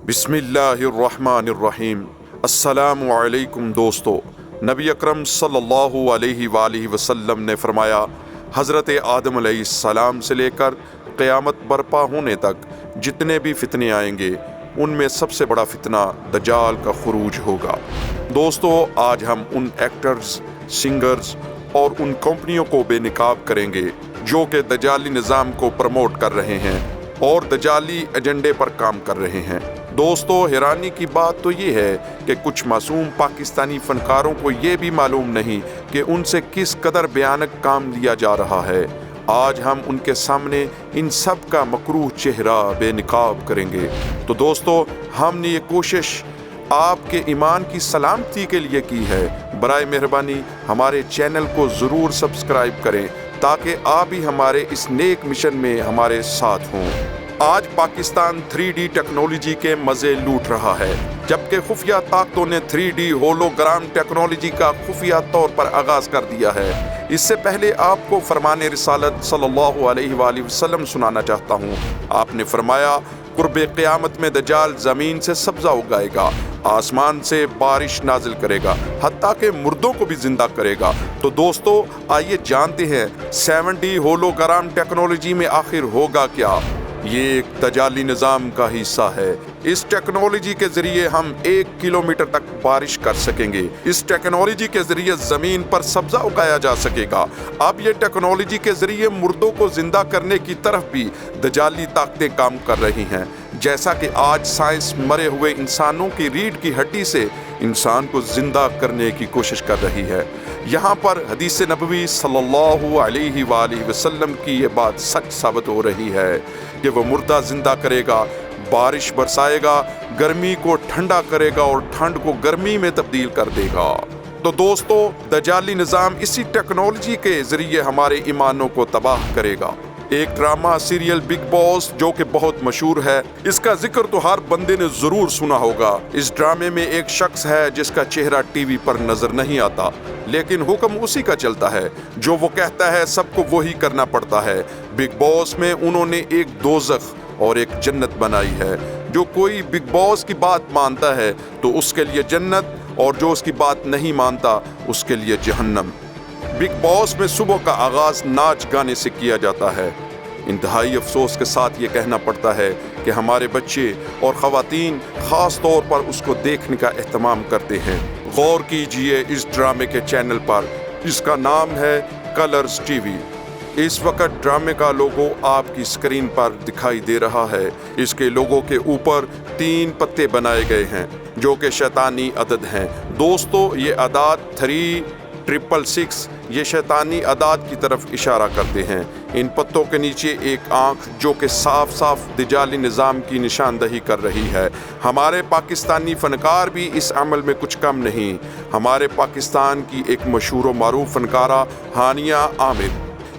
बिस्मिल्लाहिर्रहमानिर्रहीम। अस्सलामु अलैकुम दोस्तों, नबी अकरम सल्लल्लाहु अलैहि वालैहि वसल्लम ने फरमाया, हज़रत आदम अलैहिस्सलाम से लेकर क़यामत बरपा होने तक जितने भी फितने आएंगे उनमें सबसे बड़ा फितना दज्जाल का खुरूज होगा। दोस्तों, आज हम उन एक्टर्स, सिंगर्स और उन कंपनियों को बेनकाब करेंगे जो कि दज्जाली निज़ाम को प्रमोट कर रहे हैं और दज्जाली एजेंडे पर काम कर रहे हैं। दोस्तों, हैरानी की बात तो ये है कि कुछ मासूम पाकिस्तानी फनकारों को ये भी मालूम नहीं कि उनसे किस कदर भयानक काम लिया जा रहा है। आज हम उनके सामने इन सब का मकरूह चेहरा बेनकाब करेंगे। तो दोस्तों, हमने ये कोशिश आपके ईमान की सलामती के लिए की है। बराए मेहरबानी हमारे चैनल को ज़रूर सब्सक्राइब करें ताकि आप भी हमारे इस नेक मिशन में हमारे साथ हों। आज पाकिस्तान 3D टेक्नोलॉजी के मज़े लूट रहा है, जबकि खुफिया ताकतों ने 3D होलोग्राम टेक्नोलॉजी का खुफिया तौर पर आगाज़ कर दिया है। इससे पहले आपको फरमाने रिसालत सल्लल्लाहु अलैहि वसल्लम सुनाना चाहता हूँ। आपने फरमाया, कुर्बे क़यामत में दज्जाल ज़मीन से सब्ज़ा उगाएगा, आसमान से बारिश नाजिल करेगा, हत्ता के मुर्दों को भी जिंदा करेगा। तो दोस्तों, आइए जानते हैं 7D होलोग्राम टेक्नोलॉजी में आखिर होगा क्या। ये एक दज्जाली निज़ाम का हिस्सा है। इस टेक्नोलॉजी के जरिए हम 1 किलोमीटर तक बारिश कर सकेंगे। इस टेक्नोलॉजी के जरिए जमीन पर सब्जा उगाया जा सकेगा। अब ये टेक्नोलॉजी के जरिए मुर्दों को जिंदा करने की तरफ भी दज्जाली ताकतें काम कर रही हैं। जैसा कि आज साइंस मरे हुए इंसानों की रीढ़ की हड्डी से इंसान को जिंदा करने की कोशिश कर रही है। यहाँ पर हदीस नबवी सल्लल्लाहु अलैहि वसल्लम की ये बात सच साबित हो रही है कि वो मुर्दा जिंदा करेगा, बारिश बरसाएगा, गर्मी को ठंडा करेगा और ठंड को गर्मी में तब्दील कर देगा। तो दोस्तों, दज्जाली निज़ाम इसी टेक्नोलॉजी के जरिए हमारे ईमानों को तबाह करेगा। एक ड्रामा सीरियल बिग बॉस जो कि बहुत मशहूर है, इसका जिक्र तो हर बंदे ने जरूर सुना होगा। इस ड्रामे में एक शख्स है जिसका चेहरा टीवी पर नजर नहीं आता, लेकिन हुक्म उसी का चलता है। जो वो कहता है सबको वही करना पड़ता है। बिग बॉस में उन्होंने एक दोज़ख और एक जन्नत बनाई है। जो कोई बिग बॉस की बात मानता है तो उसके लिए जन्नत, और जो उसकी बात नहीं मानता उसके लिए जहन्नम। बिग बॉस में सुबह का आगाज नाच गाने से किया जाता है। इंतहाई अफसोस के साथ ये कहना पड़ता है कि हमारे बच्चे और ख़वातीन ख़ास तौर पर उसको देखने का एहतमाम करते हैं। गौर कीजिए इस ड्रामे के चैनल पर, जिसका नाम है कलर्स टीवी। इस वक्त ड्रामे का लोगो आपकी स्क्रीन पर दिखाई दे रहा है। इसके लोगो के ऊपर 3 पत्ते बनाए गए हैं जो कि शैतानी अदद हैं। दोस्तों, ये अदाद 3,666 ये शैतानी अदाद की तरफ इशारा करते हैं। इन पत्तों के नीचे एक आंख जो कि साफ साफ दज्जाली निज़ाम की निशानदही कर रही है। हमारे पाकिस्तानी फनकार भी इस अमल में कुछ कम नहीं। हमारे पाकिस्तान की एक मशहूर व मारूफ फनकारा हानिया आमिर,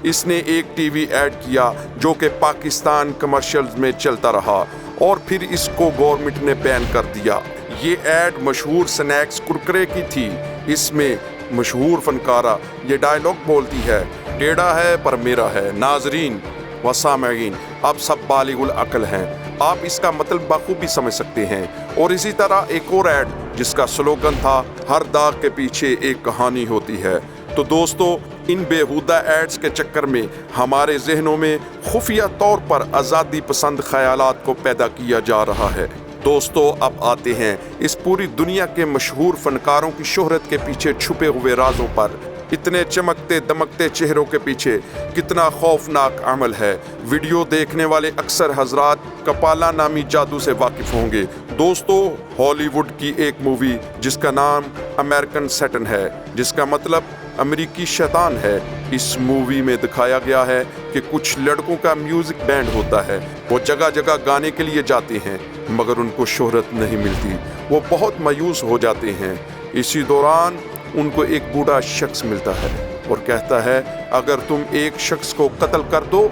इसने एक टीवी ऐड किया जो कि पाकिस्तान कमर्शियल्स में चलता रहा और फिर इसको गवर्नमेंट ने बैन कर दिया। ये ऐड मशहूर स्नैक्स कुरकुरे की थी। इसमें मशहूर फनकारा ये डायलॉग बोलती है, टेढ़ा है पर मेरा है। नाजरीन व सामईन, अब सब बालिगुल अक्ल हैं। आप इसका मतलब बखूबी समझ सकते हैं। और इसी तरह एक और ऐड जिसका स्लोगन था, हर दाग के पीछे एक कहानी होती है। तो दोस्तों, इन बेहुदा एड्स के चक्कर में हमारे जहनों में खुफिया तौर पर आज़ादी पसंद ख्यालात को पैदा किया जा रहा है। दोस्तों, अब आते हैं इस पूरी दुनिया के मशहूर फनकारों की शोहरत के पीछे छुपे हुए राजों पर। इतने चमकते दमकते चेहरों के पीछे कितना खौफनाक अमल है। वीडियो देखने वाले अक्सर हजरात कपाला नामी जादू से वाकिफ होंगे। दोस्तों, हॉलीवुड की एक मूवी जिसका नाम अमेरिकन सैटन है, जिसका मतलब अमेरिकी शैतान है। इस मूवी में दिखाया गया है कि कुछ लड़कों का म्यूजिक बैंड होता है। वो जगह जगह गाने के लिए जाते हैं मगर उनको शोहरत नहीं मिलती। वो बहुत मायूस हो जाते हैं। इसी दौरान उनको एक बूढ़ा शख्स मिलता है और कहता है, अगर तुम एक शख्स को कत्ल कर दो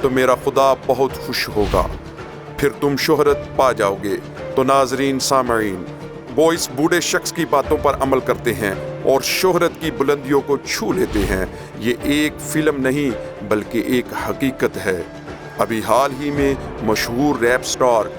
तो मेरा खुदा बहुत खुश होगा, फिर तुम शोहरत पा जाओगे। तो नाजरीन सामईन, वो इस बूढ़े शख्स की बातों पर अमल करते हैं और शोहरत की बुलंदियों को छू लेते हैं। ये एक फिल्म नहीं बल्कि एक हकीकत है। अभी हाल ही में मशहूर रैप स्टार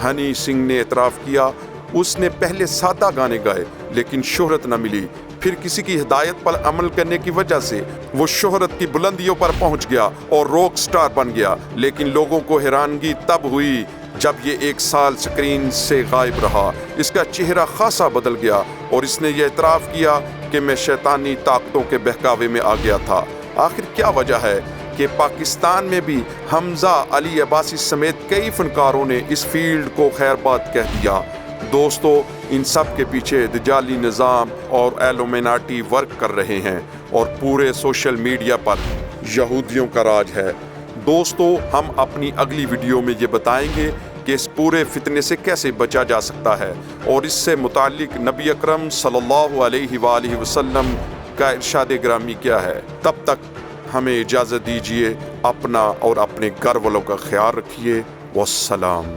ہنی سنگھ نے اعتراف کیا اس نے پہلے سادہ گانے گائے لیکن شہرت نہ ملی، پھر کسی کی ہدایت پر عمل کرنے کی وجہ سے وہ شہرت کی بلندیوں پر پہنچ گیا اور راک سٹار بن گیا، لیکن لوگوں کو حیرانگی تب ہوئی جب یہ 1 سال سکرین سے غائب رہا۔ اس کا چہرہ خاصا بدل گیا اور اس نے یہ اعتراف کیا کہ میں شیطانی طاقتوں کے بہکاوے میں آ گیا تھا۔ آخر کیا وجہ ہے کہ پاکستان میں بھی حمزہ علی عباسی سمیت کئی فنکاروں نے اس فیلڈ کو خیر بات کہہ دیا؟ دوستو، ان سب کے پیچھے دجالی نظام اور ایلومیناٹی ورک کر رہے ہیں اور پورے سوشل میڈیا پر یہودیوں کا راج ہے۔ دوستو، ہم اپنی اگلی ویڈیو میں یہ بتائیں گے کہ اس پورے فتنے سے کیسے بچا جا سکتا ہے اور اس سے متعلق نبی اکرم صلی اللہ علیہ وآلہ وسلم کا ارشاد گرامی کیا ہے۔ تب تک ہمیں اجازت دیجیے، اپنا اور اپنے گھر والوں کا خیال رکھیے۔ والسلام۔